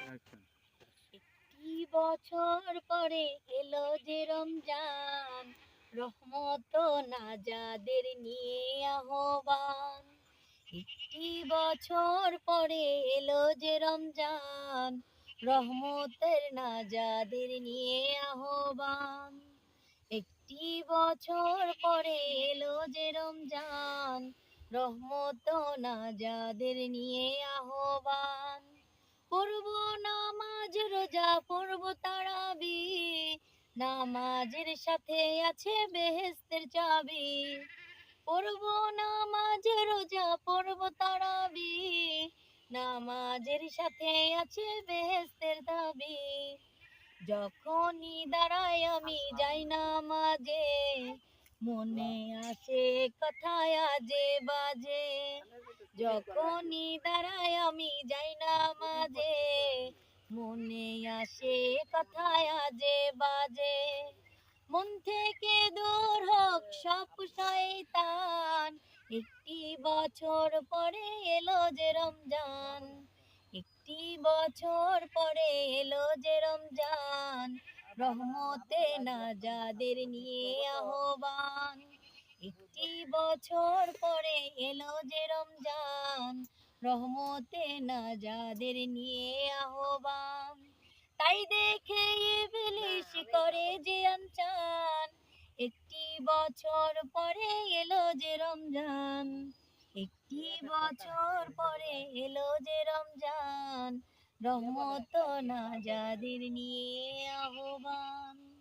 আচ্ছা। একটি বছর পরে এলো যে রমজান, রহমত ও নাজাদের নিয়ে আহ্বান। একটি বছর পরে এলো যে রমজান, রহমতের নাজাদের নিয়ে আহ্বান। একটি বছর পরে এলো যে রমজান, রহমত ও নাজাদের নিয়ে আহ্বান। পড়ব নামাজ রোজা পড়ব তারাবি, নামাজের সাথে আছে বেহেশতের চাবি। পড়ব নামাজ রোজা পড়ব তারাবি, নামাজের সাথে আছে বেহেশতের দাবি। যখনই দাঁড়াই আমি যাই নামাজে, মনে আসে কথায় আজে বাজে। যখনই দাঁড়াই আমি যাই নামাজে, মনে আসে কথায় আজে বাজে। মন থেকে দূর হোক সব শয়তান, একটি বছর পরে এলো যে রমজান। একটি বছর পরে এলো যে রমজান, রহমতে নাজাদের নিয়ে আহ্বান। একটি বছর পরে এলো যে রমজান, রহমতে নাজাদের নিয়ে আহ্বান। তাই দেখে ইবলিশ করে যে আনচান, একটি বছর পরে এলো যে রমজান। একটি বছর পরে এলো যে রমজান, রহমত ও নাজাদের নিয়ে আহ্বান।